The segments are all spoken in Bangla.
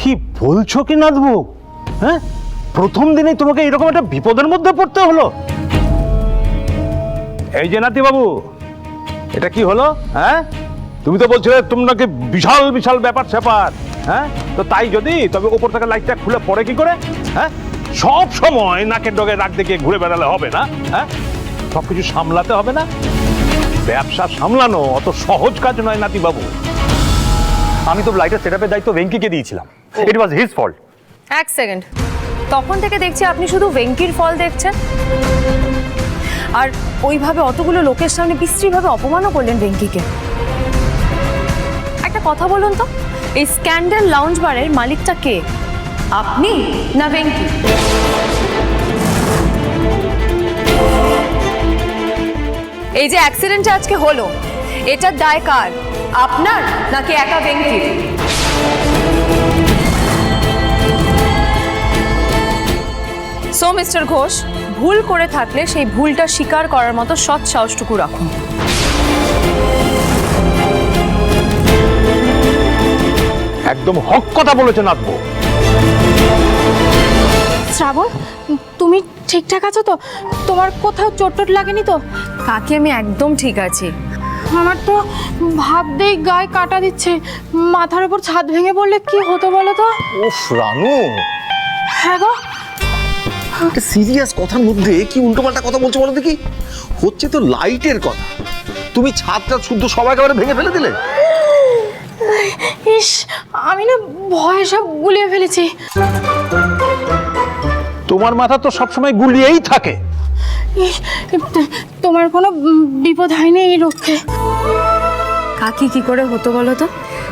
কি বলছো কি নাথবু? হ্যাঁ, প্রথম দিনেই তোমাকে এরকম একটা বিপদের মধ্যে পড়তে হলো? এই যে নাতি বাবু, এটা কি হলো? হ্যাঁ, তুমি তো বলছিলে তোমরা কি বিশাল বিশাল ব্যাপার স্যাপার। হ্যাঁ, তো তাই যদি তবে উপর থেকে লাইটটা খুলে পড়ে কি করে? হ্যাঁ, সব সময় নাকের ডগে নাক দেখে ঘুরে বেড়ালে হবে না। হ্যাঁ, সবকিছু সামলাতে হবে না। ব্যবসা সামলানো অত সহজ কাজ নয় নাতি বাবু। আমি তো লাইটের সেটআপের দায়িত্ব ভেঙ্কিকে দিয়েছিলাম। ইট ওয়াজ হিজ ফল্ট। এক সেকেন্ড, তখন থেকে দেখছি আপনি শুধু ভেঙ্কির ফল দেখছেন, আর ওইভাবে অতগুলো লোকের সামনে বিশ্রীভাবে অপমানও করলেন ভেঙ্কিকে। একটা কথা বলুন তো, এই স্ক্যান্ডাল লাউঞ্জ বারের মালিকটা কে, আপনি না ভেঙ্কি? এই যে অ্যাক্সিডেন্টটা আজকে হলো, এটার দায় কার, আপনার নাকি একা ভেঙ্কি? সো মিস্টার ঘোষ, ভুল করে থাকলে সেই ভুলটা স্বীকার করার মতো সৎ সাহসটুকু রাখুন। একদম হক কথা বলেছে নাথবু। শ্রাবণ, তুমি ঠিকঠাক আছো তো? তোমার কোথাও চোট টোট লাগেনি তো? কাকি, আমি একদম ঠিক আছি। আমার তো ভাবতেই গায়ে কাটা দিচ্ছে। মাথার উপর ছাদ ভেঙে পড়লে কি হতো বলো তো? উফ রানু, হ্যাঁ গো, একটা সিরিয়াস কথার মধ্যে কি উল্টোপাল্টা কথা বলছো বলো দেখি? হচ্ছে তো লাইটের কথা, তুমি ছাদটা শুদ্ধ সবাই একেবারে ভেঙে ফেলে দিলে। ইস, আমি না ভয়ে সব গুলিয়ে ফেলেছি। তোমার মাথা তো সবসময় গুলিয়েই থাকে। ইস, তোমার কোনো বিপদ হয়নি এই রক্ষে? কাকি, কি করে হতো বলো তো?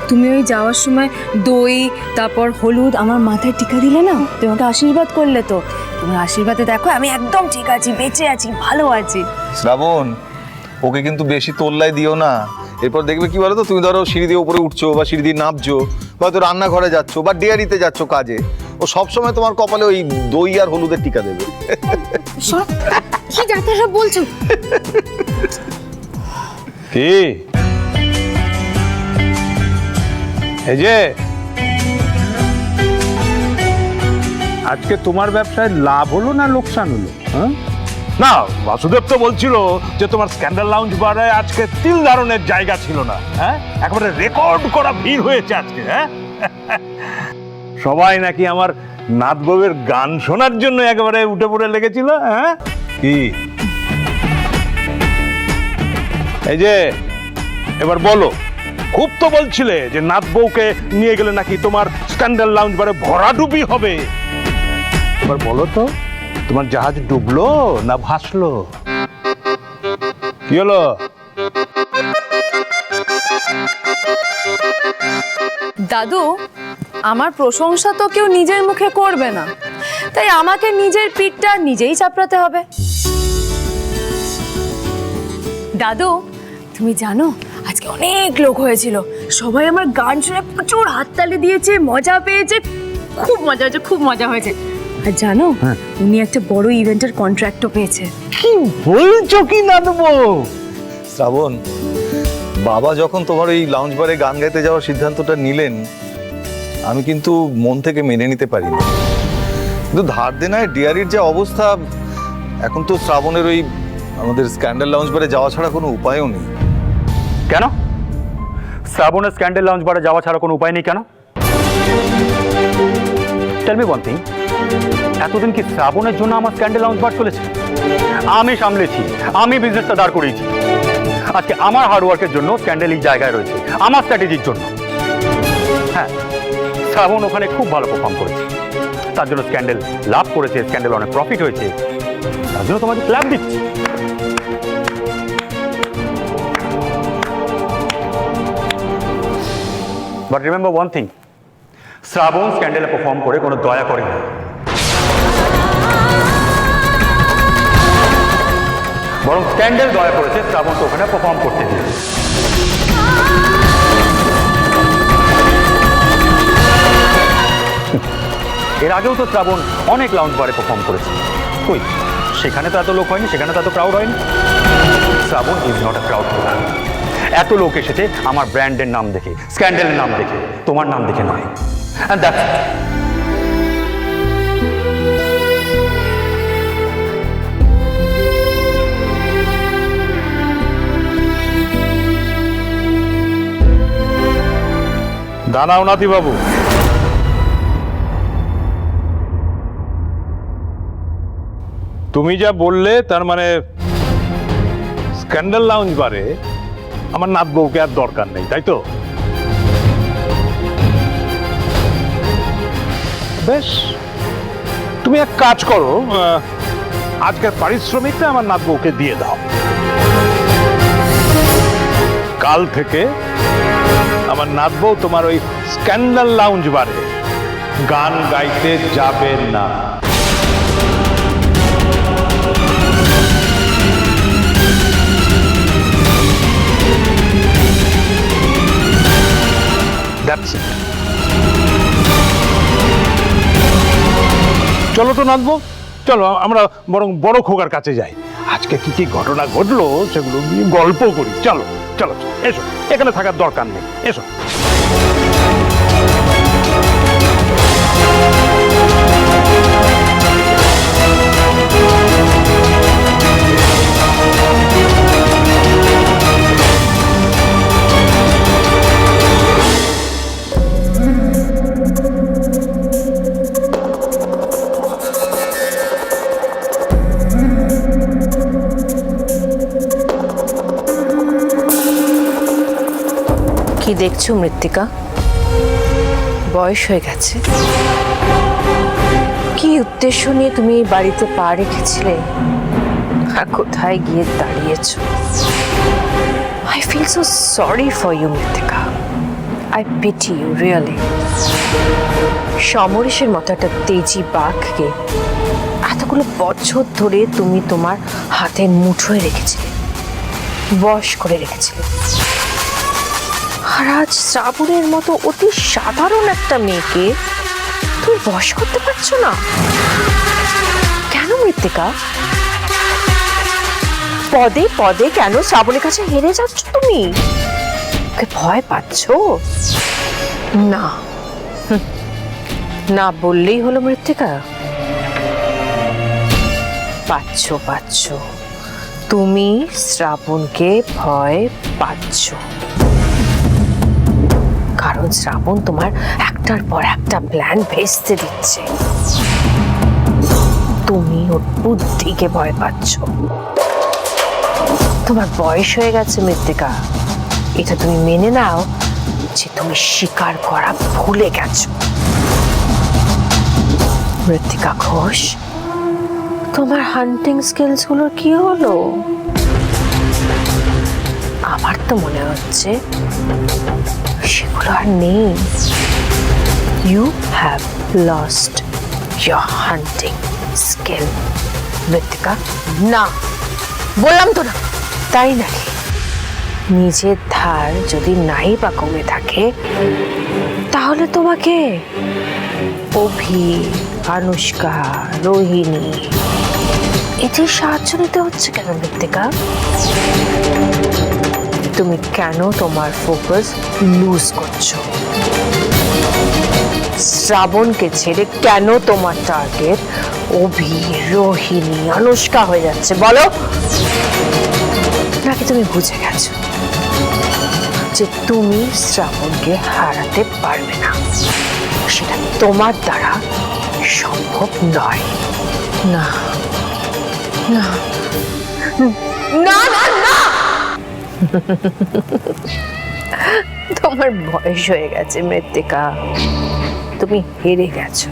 তুমি ওই যাওয়ার সময় দই তারপর হলুদ আমার মাথায় টিকা দিলে না, তোমাকে আশীর্বাদ করলে তো। তোমার আশীর্বাদে দেখো আমি একদম ঠিক আছি, বেঁচে আছি, ভালো আছি। শ্রাবণ, ওকে কিন্তু বেশি তোল্লাই দিও না। এরপর দেখবে কি বলো তো, তুমি ধরো সিঁড়ি দিয়ে উপরে উঠছো বা সিঁড়ি দিয়ে নামছো, হয়তো রান্নাঘরে যাচ্ছো বা ডেয়ারিতে যাচ্ছো কাজে, ও সবসময় তোমার কপালে ওই দই আর হলুদের টিকা দেবে। সব কি যাতে সব বলছো? কি এই যে আজকে তোমার ব্যবসায় লাভ হলো না লোকসান হলো? হ্যাঁ, না বাসুদেব তো বলছিল যে তোমার স্ক্যান্ডাল লাউঞ্জ বারে আজকে তিল ধারণের জায়গা ছিল না। হ্যাঁ, একেবারে রেকর্ড করা ভিড় হয়েছে আজকে। হ্যাঁ, সবাই নাকি আমার নাথবাবুর গান শোনার জন্য একেবারে উঠে পড়ে লেগেছিল। হ্যাঁ, কি এই যে এবার বলো, খুব তো বলছিলে যে নাথ বউকে নিয়ে গেলে নাকি তোমার স্ক্যান্ডাল লাউঞ্জ বারে ভরাডুবি হবে। এবার বলো তো, তোমার জাহাজ ডুবলো না ভাসলো? কি হলো? দাদু, আমার প্রশংসা তো কেউ নিজের মুখে করবে না, তাই আমাকে নিজের পিঠটা নিজেই চাপড়াতে হবে। দাদু, তুমি জানো আজকে অনেক লোক হয়েছিল, সবাই আমার গান শুনে প্রচুর হাততালি দিয়েছে, মজা পেয়েছে, খুব মজা হয়েছে, খুব মজা হয়েছে। আর জানো, উনি একটা বড় ইভেন্টের কন্ট্রাক্টও পেয়েছে। কি বলছো কি নাথবু? শ্রাবণ, বাবা যখন তোমার এই লাউঞ্জ বারে গান গাইতে যাওয়ার সিদ্ধান্তটা নিলেন, আমি কিন্তু মন থেকে মেনে নিতে পারিনি। কিন্তু ধার দেনায় ডিয়ারির যে অবস্থা, এখন তো শ্রাবণের ওই আমাদের স্ক্যান্ডাল লাউঞ্জ বারে যাওয়া ছাড়া কোনো উপায়ও নেই। কেন? শ্রাবণের স্ক্যান্ডাল লাউঞ্জ বারে যাওয়া ছাড়া কোনো উপায় নেই কেন? টেল মি ওয়ান থিং, এতদিন কি শ্রাবণের জন্য আমার স্ক্যান্ডাল লাউঞ্জ বার চলেছে? আমি সামলেছি, আমি বিজনেসটা দাঁড় করিয়েছি। আজকে আমার হার্ডওয়ার্কের জন্য স্ক্যান্ডাল এই জায়গায় রয়েছে, আমার স্ট্র্যাটেজির জন্য। হ্যাঁ, শ্রাবণ ওখানে খুব ভালো পারফর্ম করেছে, তার জন্য স্ক্যান্ডাল লাভ করেছে, স্ক্যান্ডাল অনেক প্রফিট হয়েছে, তার জন্য তোমাকে ক্ল্যাপ দিচ্ছি। But remember one thing, Shrabon স্ক্যান্ডেলে পারফর্ম করে কোনো দয়া করেনি। বরং স্ক্যান্ডেল দয়া করেছে শ্রাবণকে ওখানে পারফর্ম করতে দিয়ে। এর আগেও তো শ্রাবণ অনেক লাউঞ্জ বারে পারফর্ম করেছে, কই সেখানে তো এত লোক হয়নি, সেখানে তো এত ক্রাউড হয়নি। Shrabon is not a crowd program. এত লোক এসেছে আমার ব্র্যান্ডের নাম দেখে, স্ক্যান্ডেলের নাম দেখে, তোমার নাম দেখে নয়। And that's it. দাঁড়াও নাতি বাবু, তুমি যা বললে তার মানে স্ক্যান্ডাল লাউঞ্জ বারে আমার নাত বউকে আর দরকার নেই, তাই তো? বেশ, তুমি এক কাজ করো, আজকের পারিশ্রমিকটা আমার নাত বউকে দিয়ে দাও। কাল থেকে আমার নাত বউ তোমার ওই স্ক্যান্ডাল লাউঞ্জ বারে গান গাইতে যাবে না। That's it. চলো তো নাচবো, চলো আমরা বরং বড় খোকার কাছে যাই। আজকে কি কি ঘটনা ঘটলো সেগুলো নিয়ে গল্প করি। চলো চলো এসো, এখানে থাকার দরকার নেই, এসো। কি দেখছো মৃত্তিকা? বয়স হয়ে গেছে। কি উদ্দেশ্য নিয়ে তুমি এই বাড়িতে পা রেখেছিলে আর কোথায় গিয়ে দাঁড়িয়েছো? I feel so sorry for you Mrittika. I pity you really. সমরেশের মতো একটা তেজি বাঘকে এতগুলো বছর ধরে তুমি তোমার হাতের মুঠোয় রেখেছিলে, বশ করে রেখেছিলে। আর আজ শ্রাবণের মতো অতি সাধারণ একটা মেয়েকে তুমি বশ করতে পারছো না কেন মৃত্তিকা? পদে পদে কেন শ্রাবণের কাছে হেরে যাচ্ছ তুমি? ওকে ভয় পাচ্ছ? না না বললেই হলো মৃত্তিকা। পাচ্ছ পাচ্ছ, তুমি শ্রাবণকে ভয় পাচ্ছ কারণ শ্রাবণ তোমার একটার পর একটা প্ল্যান ভেস্তে দিচ্ছে। তুমি ওর বুদ্ধিকে ভয় পাচ্ছ। তোমার বয়স হয়ে গেছে মৃত্তিকা, এটা তুমি মেনে নাও যে তুমি স্বীকার করা ভুলে গেছো। মৃত্তিকা ঘোষ, তোমার হান্টিং স্কিলস গুলোর কি হলো? আমার তো মনে হচ্ছে সেগুলো আর নেই। You have lost your hunting skill Mrittika. না, বললাম তো না। তাই নাকি? নিজের ধার যদি নাই বা কমে থাকে তাহলে তোমাকে অভি, আনুষ্কা, রোহিণী এদের সাহায্য নিতে হচ্ছে কেন মৃত্তিকা? তুমি কেন তোমার ফোকাস লুজ করছো? শ্রাবণকে ছেড়ে কেন তোমার টার্গেট অভি, রোহিণী, আনুষ্কা হয়ে যাচ্ছে বলো? নাকি তুমি বুঝে গেছো যে তুমি শ্রাবণকে হারাতে পারবে না, সেটা তোমার দ্বারা সম্ভব নয়? না না না না না, তোমার বয়স হয়ে গেছে মৃত্তিকা, তুমি হেরে গেছো,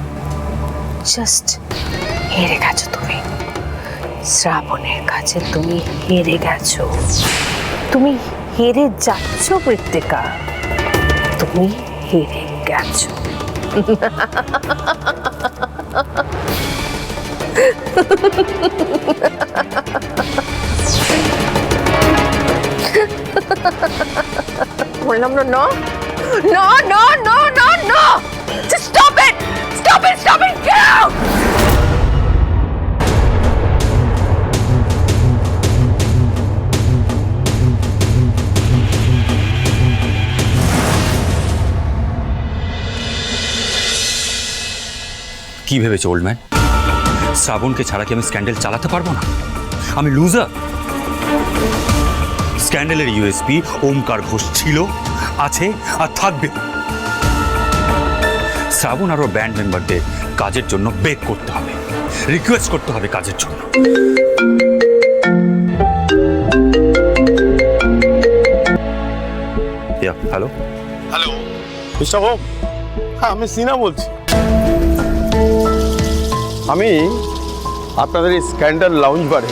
জাস্ট হেরে গেছো। তুমি শ্রাবণের কাছে তুমি হেরে গেছো, তুমি হেরে যাচ্ছ মৃত্তিকা, তুমি হেরে গেছো। বললাম না, no no no no no no, just stop it, stop it, stop it, get out. কি ভেবেছো ওল্ড ম্যান? শ্রাবণকে ছাড়া কি আমি স্ক্যান্ডেল চালাতে পারবো না? আমি লুজার? স্ক্যান্ডেলের ইউএসপি ওমকার ঘোষ ছিল, আছে আর থাকবে। শ্রাবণ আর ওর ব্যান্ড মেম্বারদের কাজের জন্য বেগ করতে হবে, রিকোয়েস্ট করতে হবে কাজের জন্য। হ্যালো হ্যালো মিস্টার হোম, হ্যাঁ আমি সিনা বলছি। আমি আপনাদের এই স্ক্যান্ডাল লাউঞ্জ বারে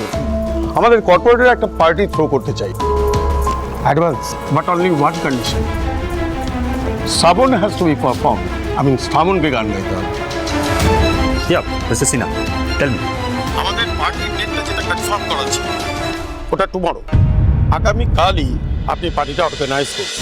আমাদের কর্পোরেটের একটা পার্টি থ্রো করতে চাই। Advance, but only one condition, Shrabon has to be perform. শ্রাবণকে গান গাইতে হবে। Mister Sinha, tell me. আমাদের পার্টির ডেটটা যেটা কনফার্ম করা ছিল ওটা টুমরো, আগামীকালই আপনি পার্টিটা অর্গানাইজ করুন।